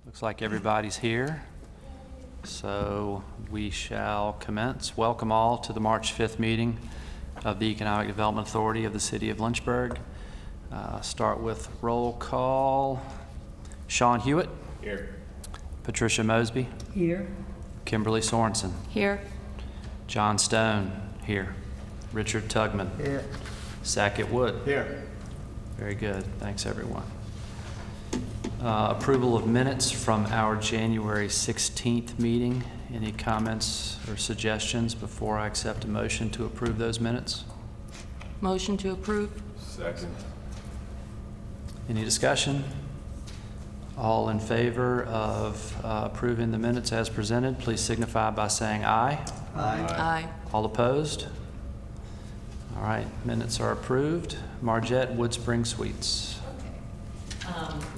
Looks like everybody's here, so we shall commence. Welcome all to the March 5th meeting of the Economic Development Authority of the City of Lynchburg. Start with roll call. Sean Hewitt. Here. Patricia Mosby. Here. Kimberly Sorensen. Here. John Stone. Here. Richard Tugman. Here. Sackett Wood. Here. Very good. Thanks, everyone. Approval of minutes from our January 16th meeting. Any comments or suggestions before I accept a motion to approve those minutes? Motion to approve. Second. Any discussion? All in favor of approving the minutes as presented, please signify by saying aye. Aye. All opposed? All right, minutes are approved. Margette, Woodspring Suites.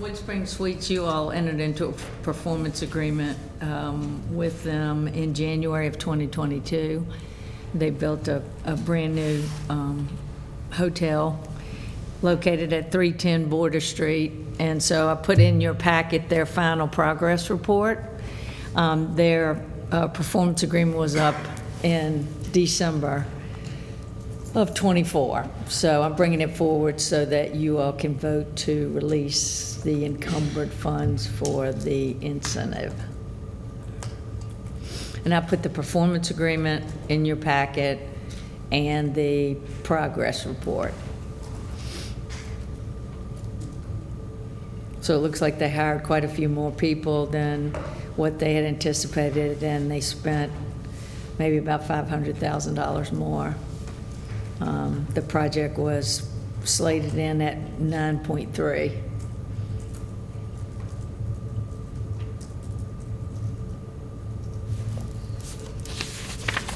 Woodspring Suites, you all entered into a performance agreement with them in January of 2022. They built a brand new hotel located at 310 Border Street. And so I put in your packet their final progress report. Their performance agreement was up in December of 24. So I'm bringing it forward so that you all can vote to release the encumbered funds for the incentive. And I put the performance agreement in your packet and the progress report. So it looks like they hired quite a few more people than what they had anticipated, and they spent maybe about $500,000 more. The project was slated in at 9.3.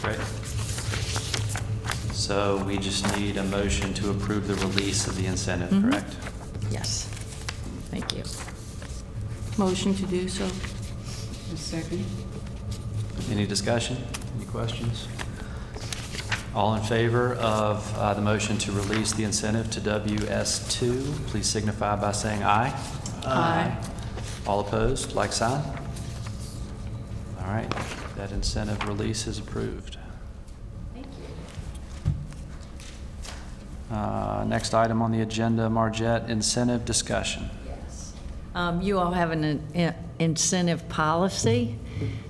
Great. So we just need a motion to approve the release of the incentive, correct? Yes. Thank you. Motion to do so. A second. Any discussion? Any questions? All in favor of the motion to release the incentive to WS2, please signify by saying aye. Aye. All opposed, like sign. All right, that incentive release is approved. Thank you. Next item on the agenda, Margette, incentive discussion. Yes. You all have an incentive policy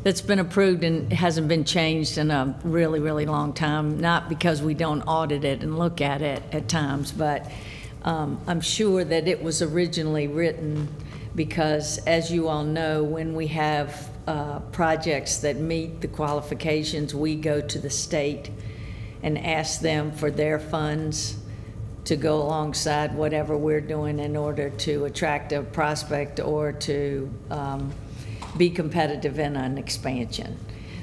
that's been approved and hasn't been changed in a really, really long time, not because we don't audit it and look at it at times, but I'm sure that it was originally written because, as you all know, when we have projects that meet the qualifications, we go to the state and ask them for their funds to go alongside whatever we're doing in order to attract a prospect or to be competitive in an expansion.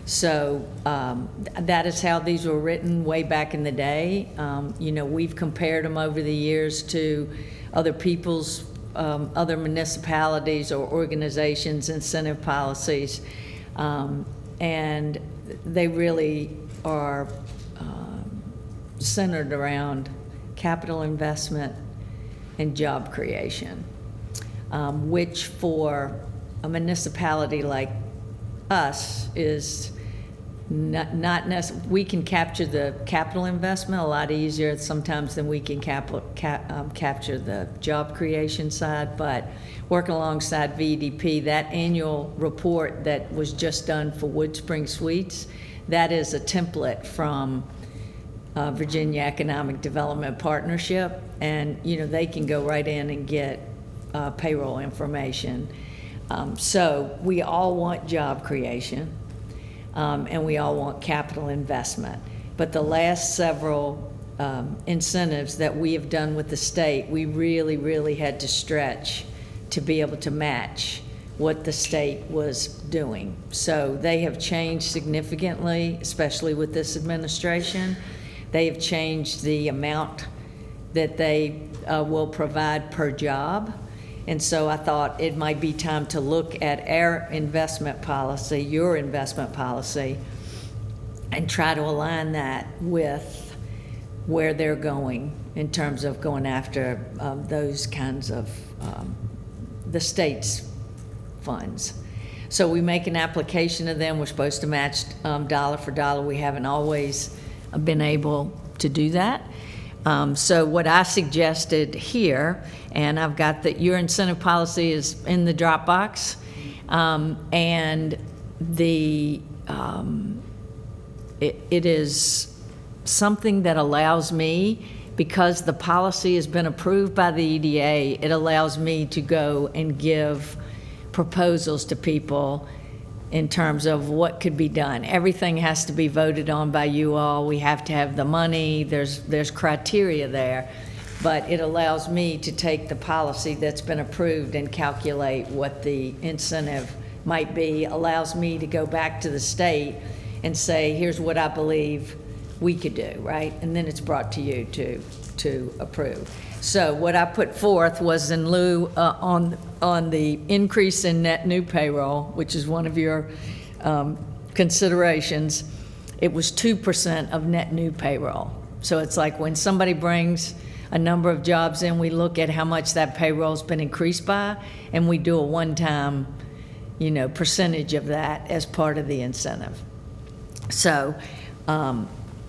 So that is how these were written way back in the day. You know, we've compared them over the years to other people's, other municipalities or organizations' incentive policies, and they really are centered around capital investment and job creation, which for a municipality like us is not necessarily. We can capture the capital investment a lot easier sometimes than we can capture the job creation side, but working alongside VDP, that annual report that was just done for Woodspring Suites, that is a template from Virginia Economic Development Partnership, and you know they can go right in and get payroll information. So we all want job creation, and we all want capital investment. But the last several incentives that we have done with the state, we really, really had to stretch to be able to match what the state was doing. So they have changed significantly, especially with this administration. They have changed the amount that they will provide per job. And so I thought it might be time to look at our investment policy, your investment policy, and try to align that with where they're going in terms of going after those kinds of the state's funds. So we make an application to them, we're supposed to match dollar for dollar. We haven't always been able to do that. So what I suggested here, and I've got that your incentive policy is in the Dropbox, and it is something that allows me, because the policy has been approved by the EDA, it allows me to go and give proposals to people in terms of what could be done. Everything has to be voted on by you all. We have to have the money. There's criteria there. But it allows me to take the policy that's been approved and calculate what the incentive might be, allows me to go back to the state and say, here's what I believe we could do, right? And then it's brought to you to approve. So what I put forth was in lieu on the increase in net new payroll, which is one of your considerations, it was 2% of net new payroll. So it's like when somebody brings a number of jobs in, we look at how much that payroll's been increased by, and we do a one-time, percentage of that as part of the incentive. So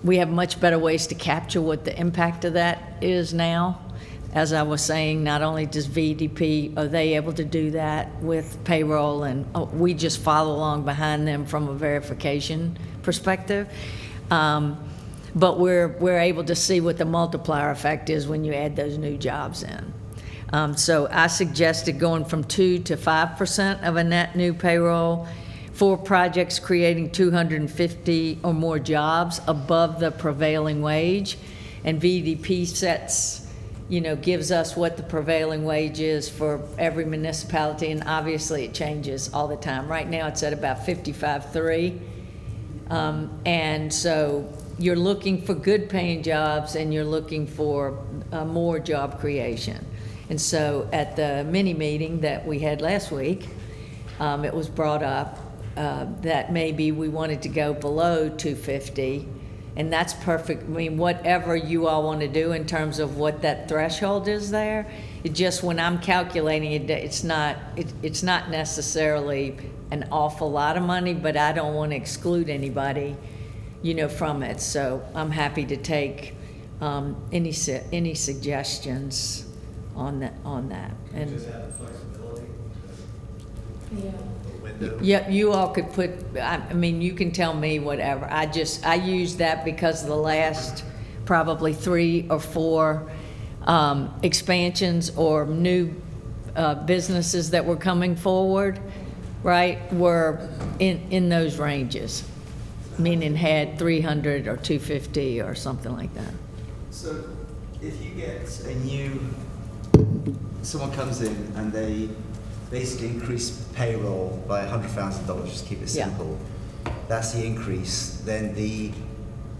we have much better ways to capture what the impact of that is now. As I was saying, not only does VDP, are they able to do that with payroll, and we just follow along behind them from a verification perspective. But we're able to see what the multiplier effect is when you add those new jobs in. So I suggested going from 2 to 5% of a net new payroll for projects creating 250 or more jobs above the prevailing wage. And VDP sets, gives us what the prevailing wage is for every municipality, and obviously it changes all the time. Right now it's at about 55.3. And so you're looking for good paying jobs, and you're looking for more job creation. And so at the mini meeting that we had last week, it was brought up that maybe we wanted to go below 250, and that's perfect. I mean, whatever you all want to do in terms of what that threshold is there, it just, when I'm calculating it, it's not necessarily an awful lot of money, but I don't want to exclude anybody, from it. So I'm happy to take any suggestions on that. And just have the flexibility. Yeah. Window. yeah, you all could put, I mean, you can tell me whatever. I used that because the last probably 3 or 4 expansions or new businesses that were coming forward, right, were in those ranges, meaning had 300 or 250 or something like that. So if you get someone comes in and they basically increase payroll by $100,000, just keep it Yeah. simple, that's the increase, then the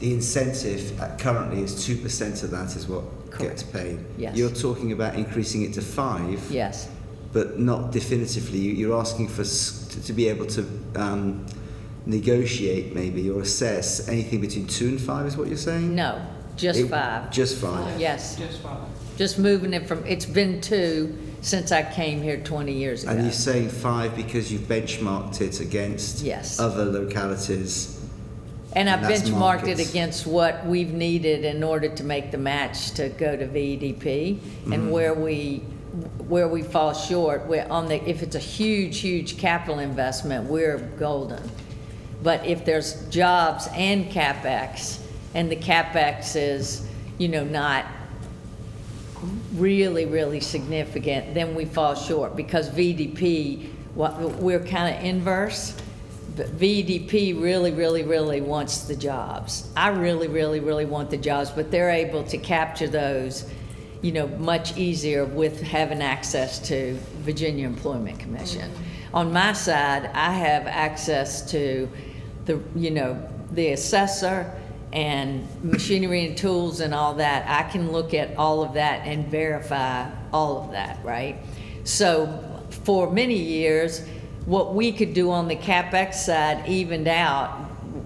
incentive currently is 2% of that is what gets paid. Yes. You're talking about increasing it to 5, Yes. but not definitively. You're asking for to be able to negotiate maybe or assess anything between 2 and 5 is what you're saying? No, just 5. Just 5. Yes. Just fine. Just moving it from, it's been 2 since I came here 20 years ago. And you're saying 5 because you've benchmarked it against Yes. other localities. And I've and that's benchmarked it markets. against what we've needed in order to make the match to go to VEDP. And where we fall short, if it's a huge capital investment, we're golden. But if there's jobs and CapEx, and the CapEx is, not really significant, then we fall short, because VDP, we're kind of inverse. But VDP really wants the jobs. I really want the jobs, but they're able to capture those, much easier with having access to Virginia Employment Commission. On my side, I have access to the assessor and machinery and tools and all that. I can look at all of that and verify all of that, right? So for many years, what we could do on the CapEx side evened out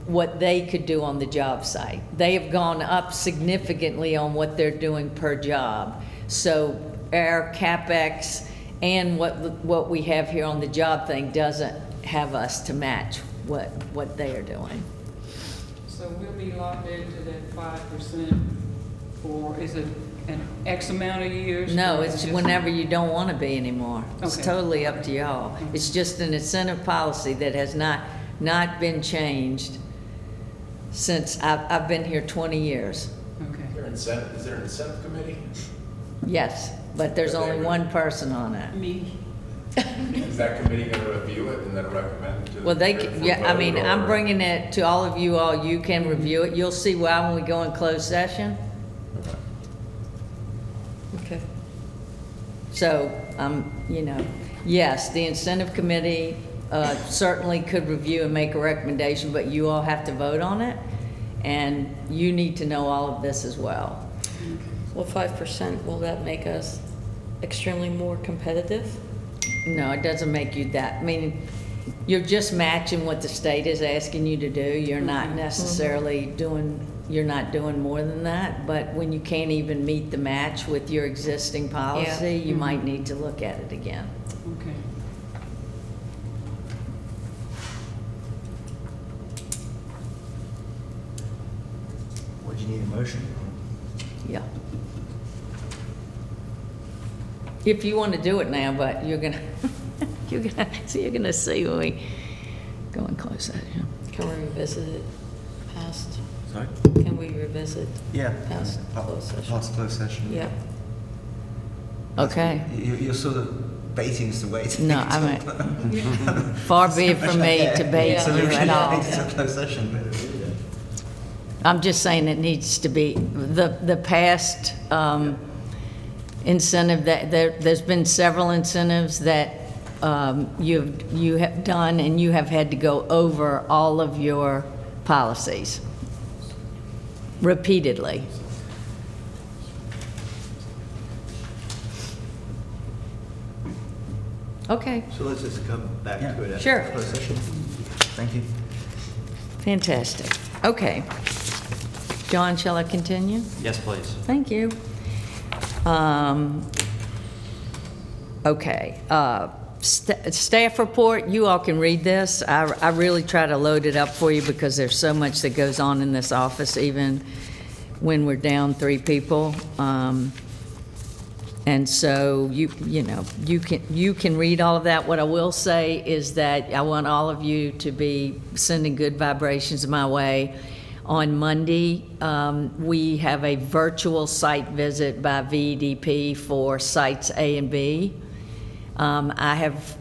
what they could do on the job site. They have gone up significantly on what they're doing per job. So our CapEx And what we have here on the job thing doesn't have us to match what they are doing. So we'll be locked into that 5% for, is it an X amount of years? No, or it's just- whenever you don't want to be anymore. It's Okay. totally up to y'all. It's just an incentive policy that has not been changed since I've been here 20 years. Okay. Is there an incentive committee? Yes, but there's Okay, only but- one person on it. Me. Is that committee going to review it and then recommend to? Well, they, for yeah, I vote, mean, I'm or- bringing it to all of you all. You can review it. You'll see why when we go in closed session. Okay. Okay. So, yes, the incentive committee certainly could review and make a recommendation, but you all have to vote on it, and you need to know all of this as well. Well, 5%, will that make us extremely more competitive? No, it doesn't make you that. I mean, you're just matching what the state is asking you to do. You're not necessarily you're not doing more than that, but when you can't even meet the match with your existing policy, you might need to look at it again. Okay. Would you need a motion? Yeah. If you want to do it now, but you're gonna, you're gonna see when we go in close session. Can we revisit it past, Sorry? can we revisit? Yeah. Past closed session. Past closed session. Yeah. Okay. You're sort of baiting us to wait. No, I mean, far be it from me to bait So you we at all. wait till closed session. I'm just saying it needs to be, the past incentive, that there's been several incentives that you have done, and you have had to go over all of your policies repeatedly. Okay, So let's just come back to it Sure. after closed session. Thank you. fantastic. Okay. John, shall I continue? Yes, please. Thank you. Okay, staff report, you all can read this. I really try to load it up for you because there's so much that goes on in this office, even when we're down 3 people. And so you can read all of that. What I will say is that I want all of you to be sending good vibrations my way. On Monday, we have a virtual site visit by VEDP for sites A and B. I have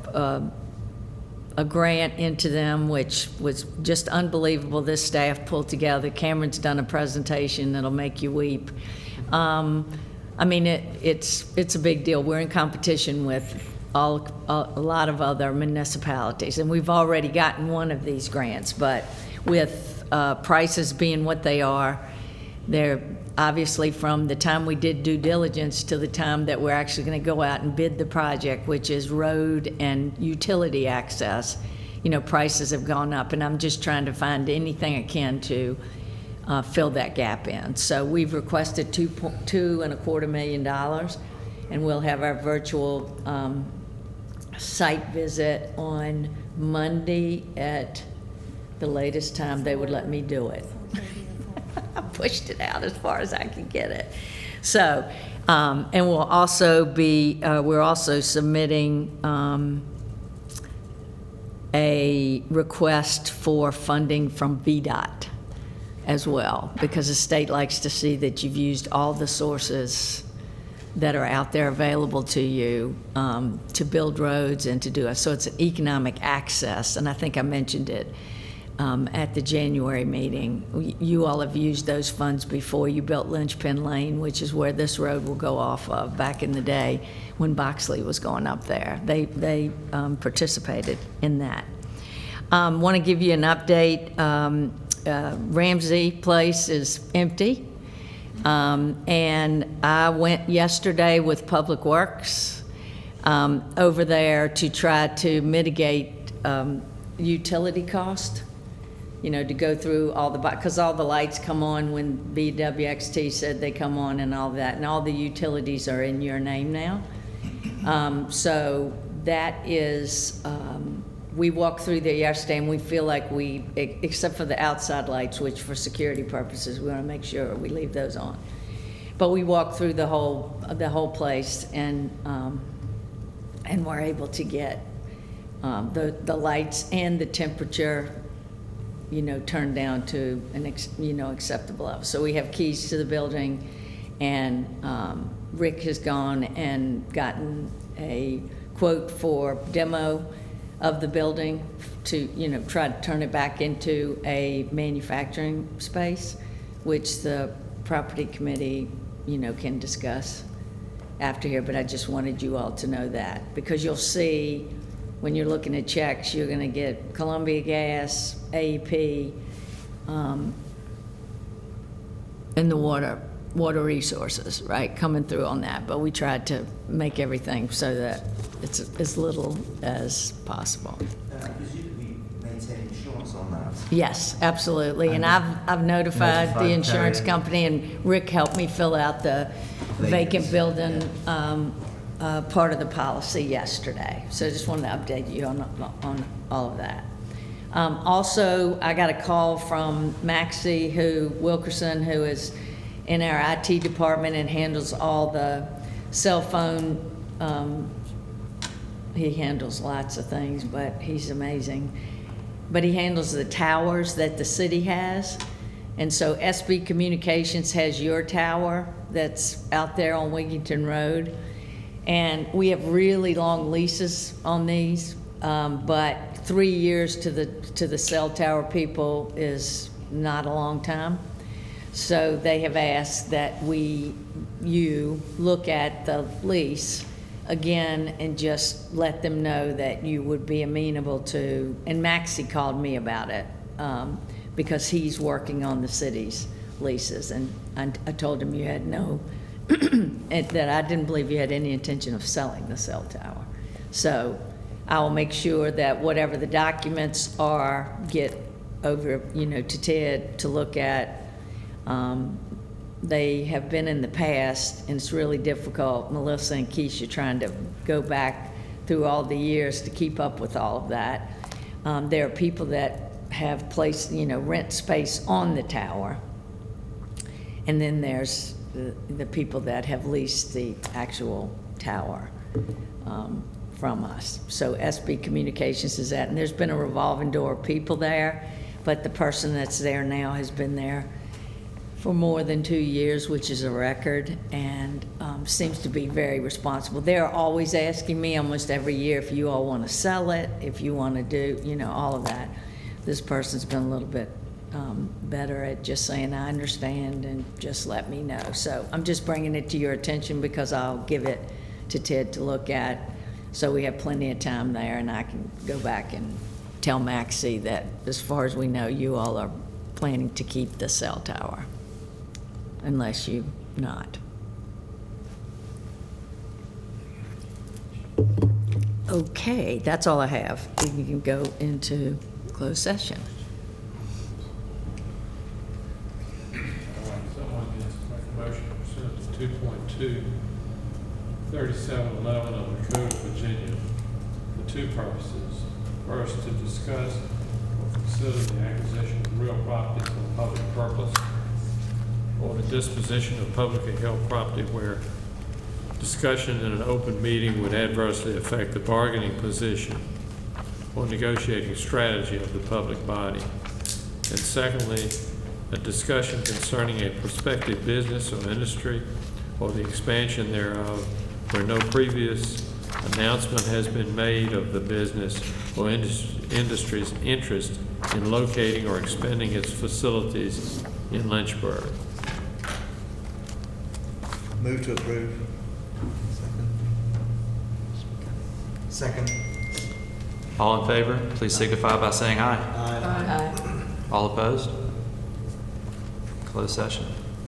a grant into them, which was just unbelievable. This staff pulled together. Cameron's done a presentation that'll make you weep. I mean, it's a big deal. We're in competition with a lot of other municipalities, and we've already gotten one of these grants, but with prices being what they are, they're obviously from the time we did due diligence to the time that we're actually going to go out and bid the project, which is road and utility access, prices have gone up, and I'm just trying to find anything I can to fill that gap in. So we've requested $2.25 million, and we'll have our virtual site visit on Monday at the latest time they would let me do it. I pushed it out as far as I could get it. So, and we'll also be, we're also submitting a request for funding from VDOT as well, because the state likes to see that you've used all the sources that are out there available to you to build roads and to do it. So it's an economic access, and I think I mentioned it at the January meeting. You all have used those funds before. You built Lynchburg Lane, which is where this road will go off of, back in the day when Boxley was going up there. They participated in that. Want to give you an update. Ramsey Place is empty. And I went yesterday with Public Works over there to try to mitigate utility cost, to go through all the, because all the lights come on when BWXT said they come on and all that, and all the utilities are in your name now. So that is, we walked through there yesterday, and we feel like we, except for the outside lights, which for security purposes, we want to make sure we leave those on. But we walked through the whole place, and we're able to get the lights and the temperature, turned down to an acceptable level. So we have keys to the building, and Rick has gone and gotten a quote for demo of the building to, try to turn it back into a manufacturing space, which the property committee, can discuss after here. But I just wanted you all to know that, because you'll see when you're looking at checks, you're gonna get Columbia Gas, AEP, and the water resources, right, coming through on that. But we tried to make everything so that it's as little as possible. I presume we maintain insurance on that. Yes, absolutely. And I've notified the insurance company, and Rick helped me fill out the vacant building part of the policy yesterday. So I just wanted to update you on all of that. Also, I got a call from Maxie Wilkerson, who is in our IT department and handles all the cell phone. He handles lots of things, but he's amazing. But he handles the towers that the city has. And so SB Communications has your tower that's out there on Wigington Road. And we have really long leases on these, but 3 years to the cell tower people is not a long time. So they have asked that you look at the lease again and just let them know that you would be amenable to, and Maxie called me about it, because he's working on the city's leases, and I told him you had no, that I didn't believe you had any intention of selling the cell tower. So I will make sure that whatever the documents are, get over, to Ted to look at. They have been in the past, and it's really difficult. Melissa and Keisha trying to go back through all the years to keep up with all of that. There are people that have placed, rent space on the tower. And then there's the people that have leased the actual tower from us. So SB Communications is that, and there's been a revolving door of people there, but the person that's there now has been there for more than 2 years, which is a record, and seems to be very responsible. They're always asking me almost every year if you all want to sell it, if you want to do, all of that. This person's been a little bit better at just saying, I understand, and just let me know. So I'm just bringing it to your attention because I'll give it to Ted to look at. So we have plenty of time there, and I can go back and tell Maxie that as far as we know, you all are planning to keep the cell tower, unless you not. Okay, that's all I have. We can go into closed session. Someone needs to make a motion pursuant to 2.2, 3711 of the Code of Virginia for two purposes. First, to discuss or consider the acquisition of real property for a public purpose, or the disposition of publicly held property where discussion in an open meeting would adversely affect the bargaining position or negotiating strategy of the public body. And secondly, a discussion concerning a prospective business or industry or the expansion thereof where no previous announcement has been made of the business or industry's interest in locating or expanding its facilities in Lynchburg. Move to approve. Second. All in favor, please signify by saying aye. Aye. Aye. All opposed? Closed session.